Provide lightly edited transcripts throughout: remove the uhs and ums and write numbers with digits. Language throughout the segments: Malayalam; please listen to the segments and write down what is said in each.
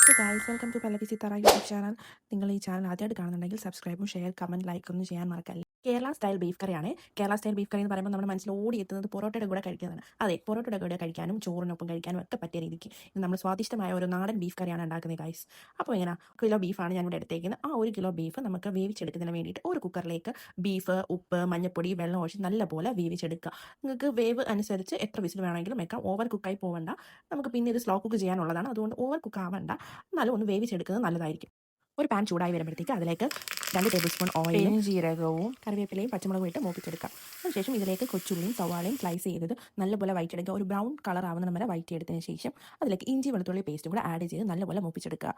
Hey guys, welcome to Pallavi Sithara YouTube channel. നിങ്ങൾ ഈ ചാനൽ ആദ്യമായിട്ട് കാണുന്നുണ്ടെങ്കിൽ സബ്സ്ക്രൈബും ഷെയർ കമൻറ്റ് ലൈക്ക് ഒന്നും ചെയ്യാൻ മറക്കല്ല. കേരള സ്റ്റൈൽ ബീഫ് കറിയാണ്. കേരള സ്റ്റൈൽ ബീഫ് കറി എന്ന് പറയുമ്പോൾ നമ്മുടെ മനസ്സിൽ ഓടിയെത്തുന്നത് പൊറോട്ടയുടെ കൂടെ കഴിക്കുന്നതാണ്. അതെ, പൊറോട്ടയുടെ കൂടെ കഴിക്കാനും ചോറിനൊപ്പം കഴിക്കാനും ഒക്കെ പറ്റിയ രീതിക്ക് ഇത് നമ്മൾ സ്വാദിഷ്ടമായ ഒരു നാടൻ ബീഫ് കറിയാണ് ഉണ്ടാക്കുന്നത് ഗായ്സ്. അപ്പോൾ ഇങ്ങനെ കിലോ ബീഫാണ് ഞാനിവിടെ എടുത്തേക്കുന്നത്. ആ 1 കിലോ ബീഫ് നമുക്ക് വേവിച്ചെടുക്കുന്നതിന് വേണ്ടിയിട്ട് ഒരു കുക്കറിലേക്ക് ബീഫ്, ഉപ്പ്, മഞ്ഞൾപ്പൊടി, വെള്ളം ഒഴിച്ച് നല്ലപോലെ വേവിച്ചെടുക്കുക. നിങ്ങൾക്ക് വേവ് അനുസരിച്ച് എത്ര വിസിൽ വേണമെങ്കിലും വെക്കാം. ഓവർ കുക്കായി പോകണ്ട. നമുക്ക് പിന്നെ ഇത് സ്ലോ കുക്ക് ചെയ്യാനുള്ളതാണ്. അതുകൊണ്ട് ഓവർ കുക്ക് ആവണ്ട. എന്നാലും ഒന്ന് വേവിച്ചെടുക്കുന്നത് നല്ലതായിരിക്കും. ഒരു പാൻ ചൂടായി വരുമ്പോഴത്തേക്ക് അതിലേക്ക് 2 ടേബിൾ സ്പൂൺ ഓയിലും ജീരകവും കറിവേപ്പിലയും പച്ചമുളകും ഇട്ട് മൂപ്പിച്ചെടുക്കാം. അതിനുശേഷം ഇതിലേക്ക് കൊച്ചുള്ളിയും സവാളയും സ്ലൈസ് ചെയ്തത് നല്ലപോലെ വഴറ്റിയെടുക്കുക. ഒരു ബ്രൗൺ കളർ ആവുന്ന വരെ വഴറ്റിയെടുത്തതിന് ശേഷം അതിലേക്ക് ഇഞ്ചി വെളുത്തുള്ളി പേസ്റ്റും കൂടെ ആഡ് ചെയ്ത് നല്ലപോലെ മൂപ്പിച്ചെടുക്കുക.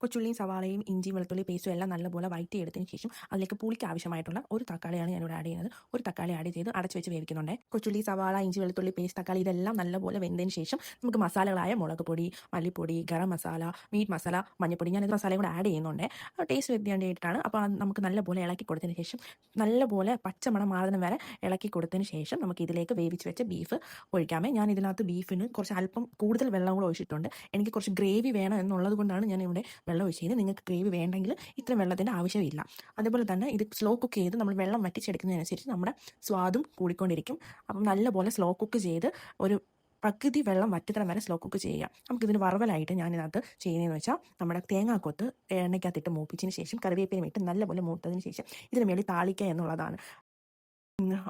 കൊച്ചുള്ളിയും സവാളയും ഇഞ്ചി വെളുത്തുള്ളി പേസ്റ്റും എല്ലാം നല്ലപോലെ വഴറ്റിയെടുത്തതിന് ശേഷം അതിലേക്ക് പുളിക്ക് ആവശ്യമായിട്ടുള്ള ഒരു തക്കാളിയാണ് ഞാനിവിടെ ആഡ് ചെയ്യുന്നത്. ഒരു തക്കാളി ആഡ് ചെയ്ത് അടച്ചു വെച്ച് വേവിക്കുന്നുണ്ട്. കൊച്ചുള്ളി, സവാള, ഇഞ്ചി വെളുത്തുള്ളി പേസ്റ്റ്, തക്കാളി ഇതെല്ലാം നല്ലപോലെ വെന്തതിന് ശേഷം നമുക്ക് മസാലകളായ മുളക് പൊടി, മല്ലിപ്പൊടി, ഗരം മസാല, മീറ്റ് മസാല, മഞ്ഞൾപ്പൊടി, ഞാനിത് മസാലയും കൂടെ ആഡ് ചെയ്യുന്നുണ്ട്. ടേസ്റ്റ് വ്യത്യാണ്ടിയിട്ടാണ്. അപ്പോൾ നമുക്ക് നല്ലപോലെ ഇളക്കി കൊടുത്തതിന് ശേഷം നല്ലപോലെ പച്ചമണം മാറുന്ന വരെ ഇളക്കി കൊടുത്തതിന് ശേഷം നമുക്ക് ഇതിലേക്ക് വേവിച്ച് വെച്ച ബീഫ് ഒഴിക്കാമേ. ഞാൻ ഇതിനകത്ത് ബീഫിന് കുറച്ച് അല്പം കൂടുതൽ വെള്ളം കൂടെ ഒഴിച്ചിട്ടുണ്ട്. എനിക്ക് കുറച്ച് ഗ്രേവി വേണം എന്നുള്ളത് കൊണ്ടാണ് ഞാൻ ഇവിടെ വെള്ളം ഒഴിച്ചത്. നിങ്ങൾക്ക് ഗ്രേവി വേണ്ടെങ്കിൽ ഇത്രയും വെള്ളത്തിൻ്റെ ആവശ്യമില്ല. അതേപോലെ തന്നെ ഇത് സ്ലോ കുക്ക് ചെയ്ത് നമ്മൾ വെള്ളം വറ്റിച്ചെടുക്കുന്നതിനനുസരിച്ച് നമ്മുടെ സ്വാദും കൂടിക്കൊണ്ടിരിക്കും. അപ്പം നല്ലപോലെ സ്ലോ കുക്ക് ചെയ്ത് ഒരു പകുതി വെള്ളം വറ്റിത്തരം വരെ സ്ലോ കുക്ക് ചെയ്യുക. നമുക്കിതിന് വറവലായിട്ട് ഞാനിതിനകത്ത് ചെയ്യുന്നതെന്ന് വെച്ചാൽ നമ്മുടെ തേങ്ങാക്കൊത്ത് എണ്ണയ്ക്കകത്തിട്ട് മൂപ്പിച്ചതിന് ശേഷം കറിവേപ്പിലയും ഇട്ട് നല്ലപോലെ മൂത്തതിന് ശേഷം ഇതിന് മേളിൽ താളിക്കുക എന്നുള്ളതാണ്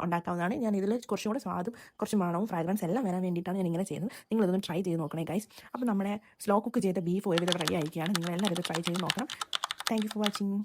ഉണ്ടാക്കാവുന്നതാണ്. ഞാൻ ഇതിൽ കുറച്ചും കൂടെ സ്വാദും കുറച്ച് മണവും ഫ്രാഗ്രൻസ് എല്ലാം വരാൻ വേണ്ടിയിട്ടാണ് ഞാൻ ഇങ്ങനെ ചെയ്യുന്നത്. നിങ്ങളിതൊന്ന് ട്രൈ ചെയ്ത് നോക്കണേ ഗൈസ്. അപ്പോൾ നമ്മുടെ സ്ലോ കുക്ക് ചെയ്ത ബീഫ് ഒരുവിധം റെഡി ആയിരിക്കുകയാണ്. നിങ്ങളെല്ലാവരും ഇത് ട്രൈ ചെയ്ത് നോക്കണം. Thank you for watching.